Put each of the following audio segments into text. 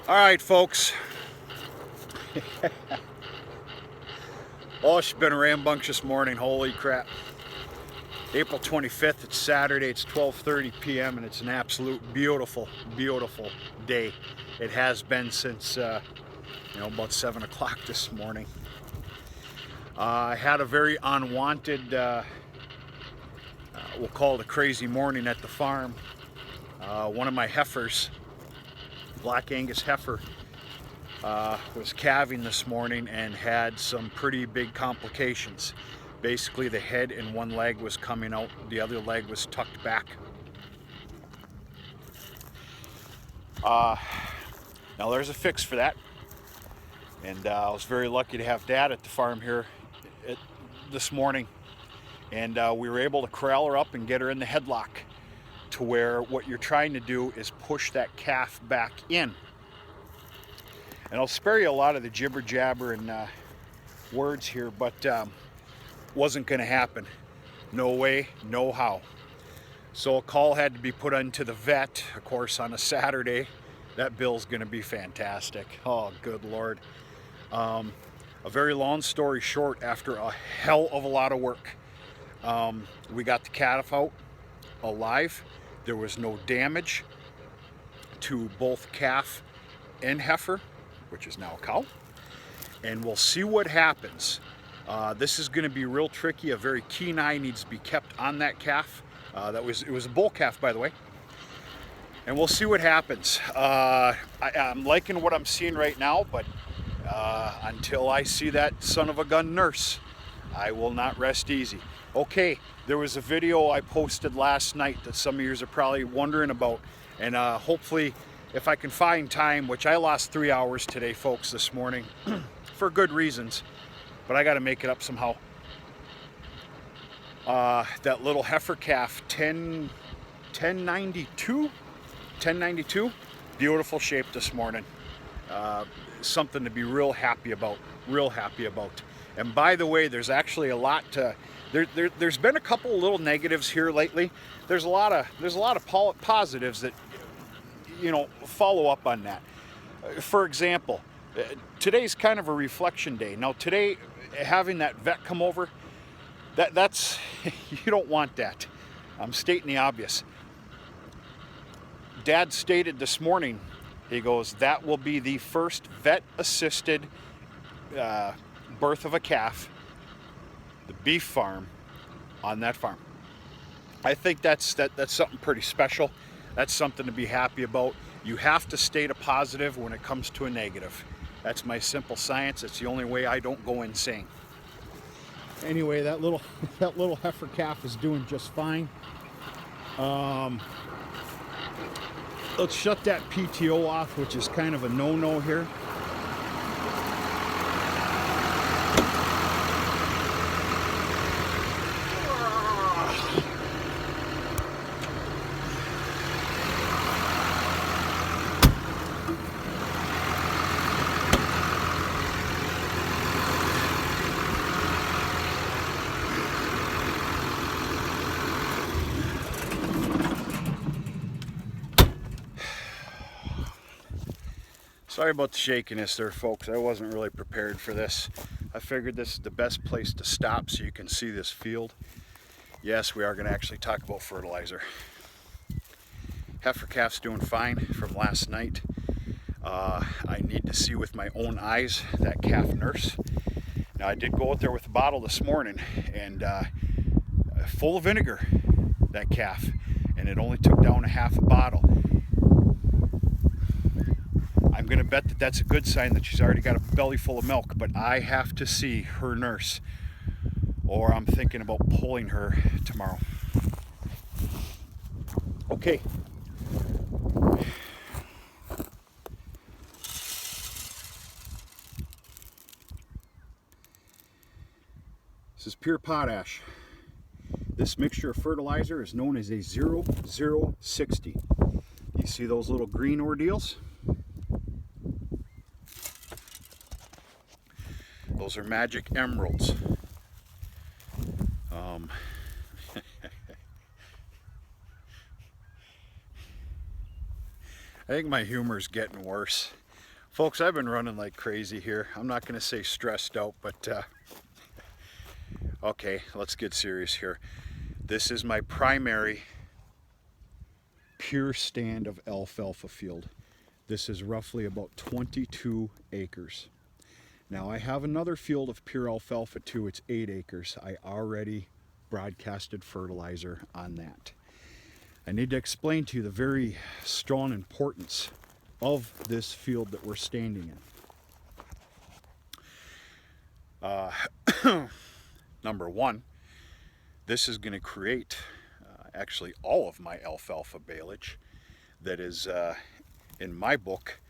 All right, folks. Oh, it's been a rambunctious morning. Holy crap. April 25th, it's Saturday, it's 12:30 p.m. and it's an absolute beautiful, beautiful day. It has been since, about 7 o'clock this morning. I had a very unwanted, we'll call it a crazy morning at the farm. One of my heifers, Black Angus heifer, was calving this morning and had some pretty big complications. Basically, the head and one leg was coming out, the other leg was tucked back. Now there's a fix for that, and I was very lucky to have Dad at the farm here this morning, and we were able to corral her up and get her in the headlock to where what you're trying to do is push that calf back in. And I'll spare you a lot of the jibber jabber and words here, but wasn't going to happen. No way, no how. So a call had to be put into the vet, of course, on a Saturday. That bill's going to be fantastic. Oh, good Lord. A very long story short, after a hell of a lot of work, we got the calf out alive. There was no damage to both calf and heifer, which is now a cow, and we'll see what happens. This is going to be real tricky. A very keen eye needs to be kept on that calf. It was a bull calf, by the way, and we'll see what happens. I'm liking what I'm seeing right now, but until I see that son of a gun nurse, I will not rest easy. Okay, there was a video I posted last night that some of you are probably wondering about, and hopefully, if I can find time, which I lost 3 hours today, folks, this morning, for good reasons, but I got to make it up somehow. That little heifer calf, 1092, beautiful shape this morning. Something to be real happy about. And by the way, there's actually a lot to. There's been a couple little negatives here lately. There's a lot of positives that follow up on that. For example, today's kind of a reflection day. Now today, having that vet come over, that's you don't want that. I'm stating the obvious. Dad stated this morning, he goes, that will be the first vet-assisted birth of a calf, the beef farm, on that farm. I think that's something pretty special. That's something to be happy about. You have to state a positive when it comes to a negative. That's my simple science. It's the only way I don't go insane. Anyway, that little heifer calf is doing just fine. Let's shut that PTO off, which is kind of a no-no here. Sorry about the shakiness there, folks. I wasn't really prepared for this. I figured this is the best place to stop so you can see this field. Yes, we are going to actually talk about fertilizer. Heifer calf's doing fine from last night. I need to see with my own eyes that calf nurse. Now, I did go out there with a bottle this morning and full of vinegar, that calf, and it only took down a half a bottle. I'm going to bet that that's a good sign that she's already got a belly full of milk, but I have to see her nurse, or I'm thinking about pulling her tomorrow. Okay. This is pure potash. This mixture of fertilizer is known as a 0060. You see those little green ordeals? Those are magic emeralds. I think my humor's getting worse. Folks, I've been running like crazy here. I'm not going to say stressed out, but okay, let's get serious here. This is my primary pure stand of alfalfa field. This is roughly about 22 acres. Now I have another field of pure alfalfa too. It's 8 acres. I already broadcasted fertilizer on that. I need to explain to you the very strong importance of this field that we're standing in. Number one, this is going to create actually all of my alfalfa baleage that is, in my book,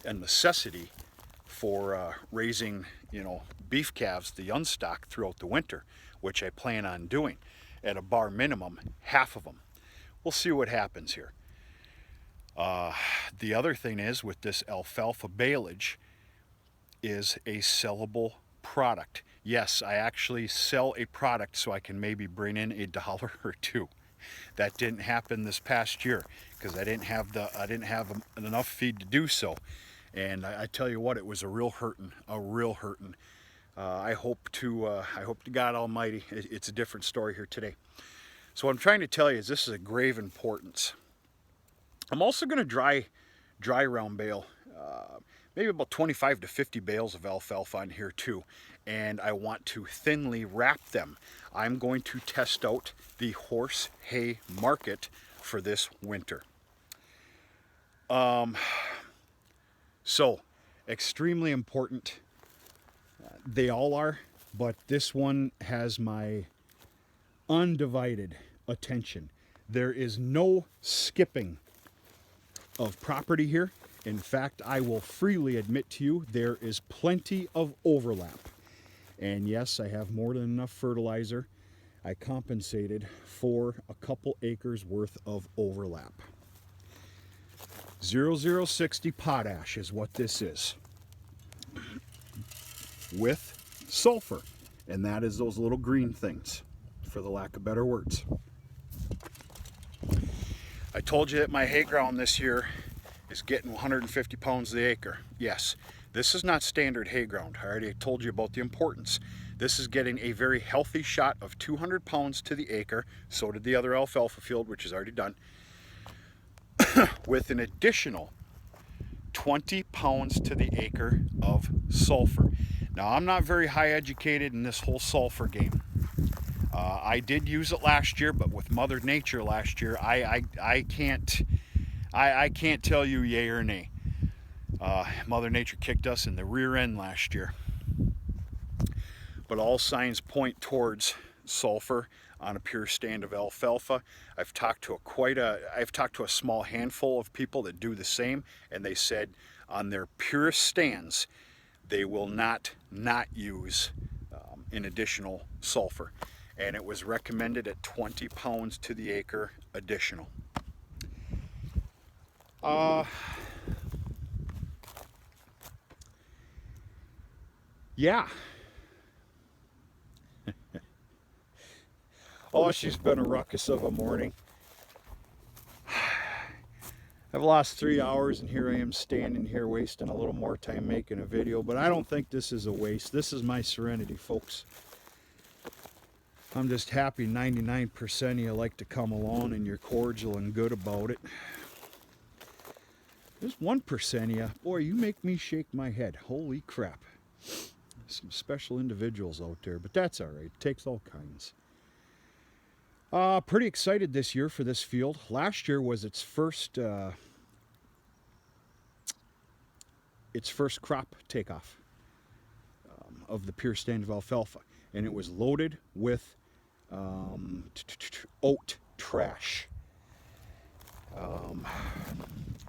a necessity for raising, beef calves, the young stock, throughout the winter, which I plan on doing at a bar minimum, half of them. We'll see what happens here. The other thing is, with this alfalfa baleage, is a sellable product. Yes, I actually sell a product so I can maybe bring in $1 or $2. That didn't happen this past year because I didn't have enough feed to do so. And I tell you what, it was a real hurting. I hope to God Almighty, it's a different story here today. So what I'm trying to tell you is this is of grave importance. I'm also going to dry round bale, maybe about 25 to 50 bales of alfalfa on here too. And I want to thinly wrap them. I'm going to test out the horse hay market for this winter. So, extremely important. They all are, but this one has my undivided attention. There is no skipping of property here. In fact, I will freely admit to you, there is plenty of overlap. And yes, I have more than enough fertilizer. I compensated for a couple acres worth of overlap. 0060 potash is what this is, with sulfur, and that is those little green things, for the lack of better words. I told you that my hay ground this year is getting 150 pounds the acre. Yes, this is not standard hay ground. I already told you about the importance. This is getting a very healthy shot of 200 pounds to the acre. So did the other alfalfa field, which is already done, with an additional 20 pounds to the acre of sulfur. Now, I'm not very high educated in this whole sulfur game. I did use it last year, but with Mother Nature last year, I can't tell you yay or nay. Mother Nature kicked us in the rear end last year. But all signs point towards sulfur on a pure stand of alfalfa. I've talked to a small handful of people that do the same, and they said on their purest stands they will not use an additional sulfur, and it was recommended at 20 pounds to the acre additional. Yeah. Oh, she's been a ruckus of a morning. I've lost 3 hours, and here I am standing here wasting a little more time making a video, but I don't think this is a waste. This is my serenity, folks. I'm just happy 99% of you like to come along and you're cordial and good about it. There's 1% of you, boy, you make me shake my head. Holy crap. Some special individuals out there, but that's all right. It takes all kinds. Pretty excited this year for this field. Last year was its first crop takeoff of the pure stand of alfalfa, and it was loaded with oat trash.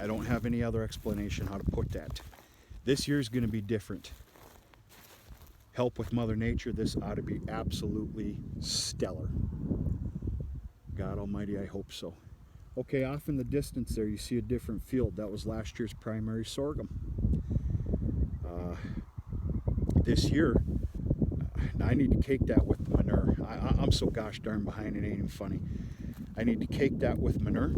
I don't have any other explanation how to put that. This year's going to be different. Help with Mother Nature, this ought to be absolutely stellar. God Almighty, I hope so. Okay, off in the distance there, you see a different field. That was last year's primary sorghum. This year, I need to cake that with manure. I'm so gosh darn behind, it ain't even funny. I need to cake that with manure,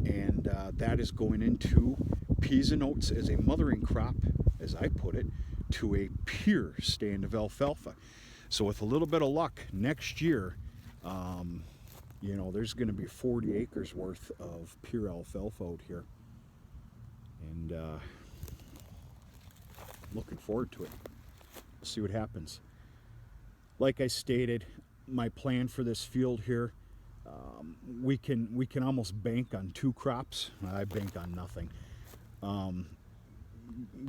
and that is going into peas and oats as a mothering crop, as I put it, to a pure stand of alfalfa. So with a little bit of luck, next year, you know, there's going to be 40 acres worth of pure alfalfa out here. And looking forward to it. We'll see what happens. Like I stated, my plan for this field here, we can almost bank on 2 crops. I bank on nothing.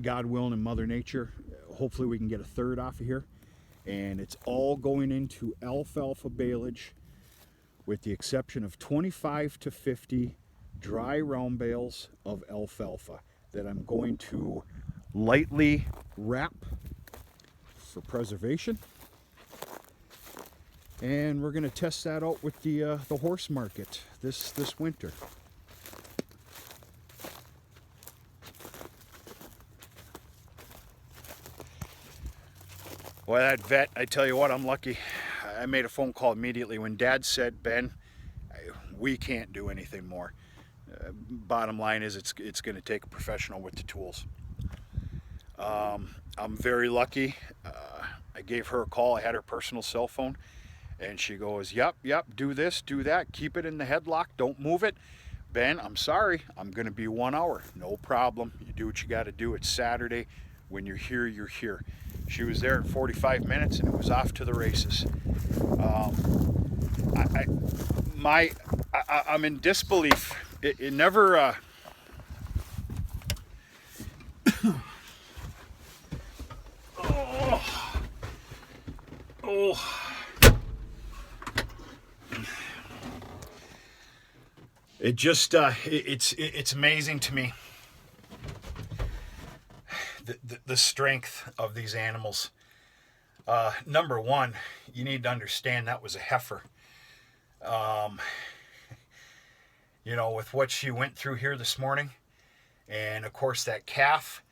God willing and Mother Nature, hopefully we can get a third off of here. And it's all going into alfalfa baleage, with the exception of 25 to 50 dry round bales of alfalfa that I'm going to lightly wrap for preservation. And we're going to test that out with the horse market this winter. Well, that vet, I tell you what, I'm lucky. I made a phone call immediately when Dad said, Ben, we can't do anything more. Bottom line is it's going to take a professional with the tools. I'm very lucky. I gave her a call. I had her personal cell phone. And she goes, yep, do this, do that. Keep it in the headlock. Don't move it. Ben, I'm sorry. I'm going to be 1 hour. No problem. You do what you got to do. It's Saturday. When you're here, you're here. She was there in 45 minutes and it was off to the races. I'm in disbelief. It never... It just, it's amazing to me, the strength of these animals. Number one, you need to understand that was a heifer. You know, with what she went through here this morning, and of course that calf,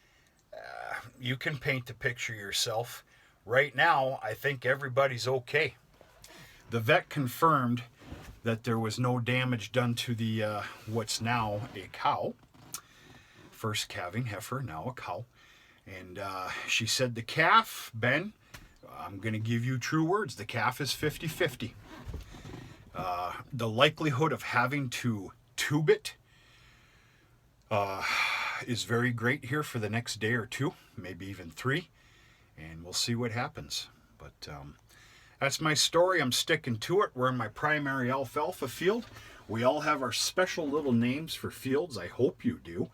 you can paint the picture yourself. Right now, I think everybody's okay. The vet confirmed that there was no damage done to the what's now a cow. First calving heifer, now a cow. And she said the calf, Ben, I'm going to give you true words, the calf is 50-50. The likelihood of having to tube it is very great here for the next day or 2, maybe even 3. And we'll see what happens. But that's my story. I'm sticking to it. We're in my primary alfalfa field. We all have our special little names for fields. I hope you do.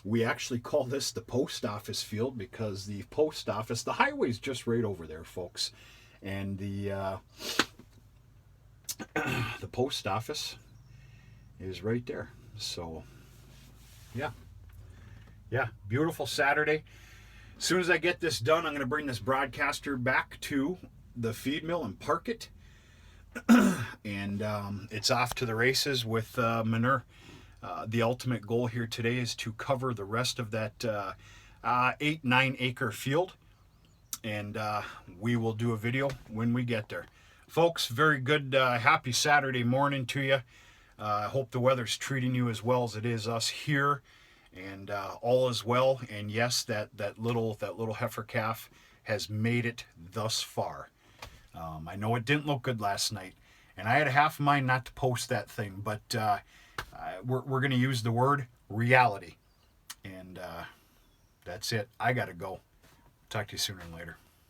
We actually call this the post office field because the post office, the highway's just right over there, folks. And the post office is right there. So, yeah, beautiful Saturday. As soon as I get this done, I'm going to bring this broadcaster back to the feed mill and park it. And it's off to the races with manure. The ultimate goal here today is to cover the rest of that 8-9 acre field. And we will do a video when we get there. Folks, very good, happy Saturday morning to you. I hope the weather's treating you as well as it is us here. And all is well. And yes, that little heifer calf has made it thus far. I know it didn't look good last night, and I had a half mind not to post that thing, but we're going to use the word reality. And that's it. I got to go. Talk to you sooner and later.